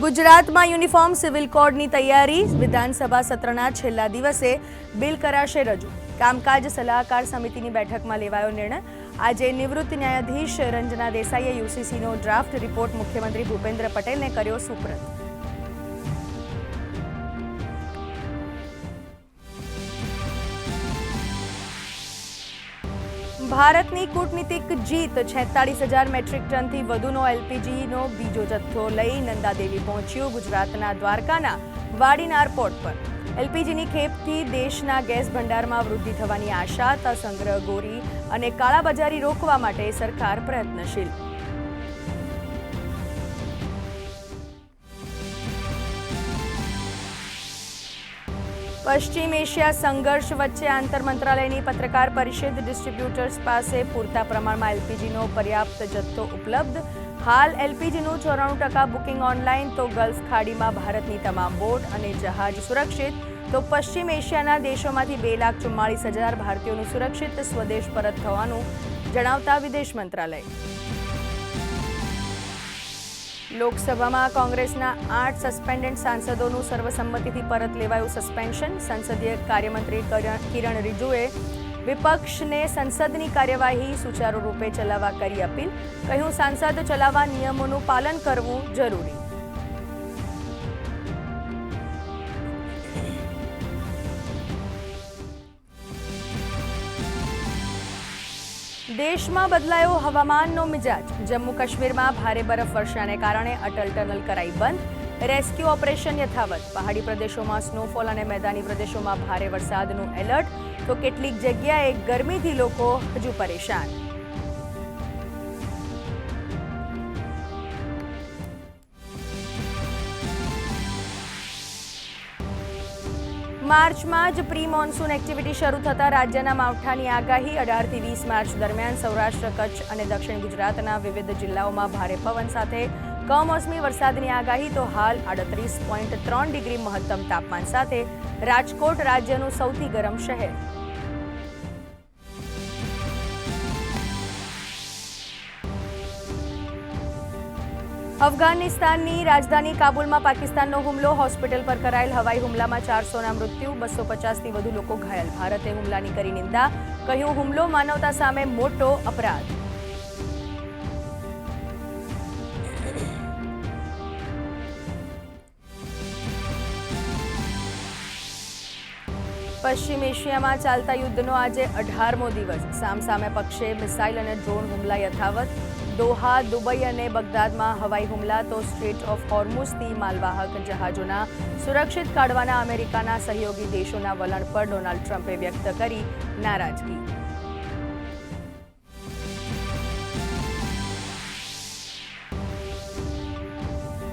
ગુજરાતમાં uniform civil કોડની તૈયારી. વિધાનસભા સત્રના છેલ્લા દિવસે બિલ કરાશે રજૂ. કામકાજ સલાહકાર સમિતિની બેઠકમાં લેવાયો નિર્ણય. આજે નિવૃત્ત ન્યાયાધીશ રંજના દેસાઈએ યુસીસીનો ડ્રાફ્ટ રિપોર્ટ મુખ્યમંત્રી ભૂપેન્દ્ર પટેલને કર્યો સુપરત. ભારતની કૂટનીતિક જીત. 46,000 મેટ્રિક ટનથી વધુનો એલપીજીનો બીજો જથ્થો લઈ નંદાદેવી પહોંચ્યું ગુજરાતના દ્વારકાના વાડીનાર પોર્ટ પર. એલપીજીની ખેપથી દેશના ગેસ ભંડારમાં વૃદ્ધિ થવાની આશા. સંગ્રહ ગોરી અને કાળાબજારી રોકવા માટે સરકાર પ્રયત્નશીલ. પશ્ચિમ એશિયા સંઘર્ષ વચ્ચે આંતર મંત્રાલયની પત્રકાર પરિષદ. ડિસ્ટ્રીબ્યુટર્સ પાસે પૂરતા પ્રમાણમાં એલપીજીનો પર્યાપ્ત જથ્થો ઉપલબ્ધ. હાલ એલપીજીનું 94% બુકિંગ ઓનલાઈન. તો ગલ્ફ ખાડીમાં ભારતની તમામ બોટ અને જહાજ સુરક્ષિત. તો પશ્ચિમ એશિયાના દેશોમાંથી 2,44,000 ભારતીયોનું સુરક્ષિત સ્વદેશ પરત થવાનું જણાવતા વિદેશ મંત્રાલય. લોકસભામાં કોંગ્રેસના 8 સસ્પેન્ડેડ સાંસદોનું સર્વસંમતિથી પરત લેવાયું સસ્પેન્શન. સંસદીય કાર્યમંત્રી કિરણ રિજિજુએ વિપક્ષને સંસદની કાર્યવાહી સુચારુ રૂપે ચલાવવા કરી અપીલ. કહ્યું, સાંસદ ચલાવવા નિયમોનું પાલન કરવું જરૂરી. દેશમાં બદલાયો હવામાનનો મિજાજ. જમ્મુ કાશ્મીરમાં ભારે બરફવર્ષાને કારણે અટલ ટનલ કરાઈ બંધ. રેસ્ક્યુ ઓપરેશન યથાવત. પહાડી પ્રદેશોમાં સ્નોફોલ અને મેદાની પ્રદેશોમાં ભારે વરસાદનું એલર્ટ. તો કેટલીક જગ્યાએ ગરમીથી લોકો હજુ પરેશાન. માર્ચમાં જ પ્રી મોન્સૂન એક્ટિવિટી શરૂ થતાં રાજ્યના માવઠાની આગાહી. 18 થી 20 માર્ચ દરમિયાન સૌરાષ્ટ્ર, કચ્છ અને દક્ષિણ ગુજરાતના વિવિધ જિલ્લાઓમાં ભારે પવન સાથે કમોસમી વરસાદની આગાહી. તો હાલ 38.3 ડિગ્રી મહત્તમ તાપમાન સાથે રાજકોટ રાજ્યનું સૌથી ગરમ શહેર. અફઘાનિસ્તાનની રાજધાની કાબુલમાં પાકિસ્તાનનો હુમલો. હોસ્પિટલ પર કરાયેલ હવાઈ હુમલામાં 400ના મૃત્યુ, 250થી વધુ લોકો ઘાયલ. ભારતે હુમલાની કરી નિંદા. કહ્યું, હુમલો માનવતા સામે મોટો અપરાધ. પશ્ચિમ એશિયામાં ચાલતા યુદ્ધનો આજે 18મો દિવસ. સામસામે પક્ષે મિસાઇલ અને ડ્રોન હુમલા યથાવત. દોહા, દુબઈ અને બગદાદમાં હવાઈ હુમલા. તો સ્ટ્રેટ ઓફ હોર્મુઝથી માલવાહક જહાજોના સુરક્ષિત કાઢવાના અમેરિકાના સહયોગી દેશોના વલણ પર ડોનાલ્ડ ટ્રમ્પે વ્યક્ત કરી નારાજગી.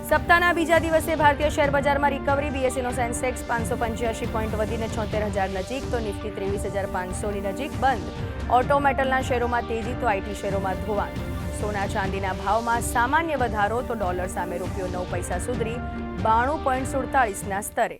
સપ્તાહના બીજા દિવસે ભારતીય શેર બજારમાં રિકવરી. બીએસઈનો સેન્સેક્સ 585 પોઈન્ટ વધીને 76,000 નજીક. તો નિફ્ટી 23,500ની નજીક બંધ. ઓટો મેટલના શેરોમાં તેજી. તો આઈટી શેરોમાં ધોવાણ. સોના ચાંદીના ભાવમાં સામાન્ય વધારો. તો ડોલર સામે રૂપિયો 9 પૈસા સુધરી 92.47ના સ્તરે.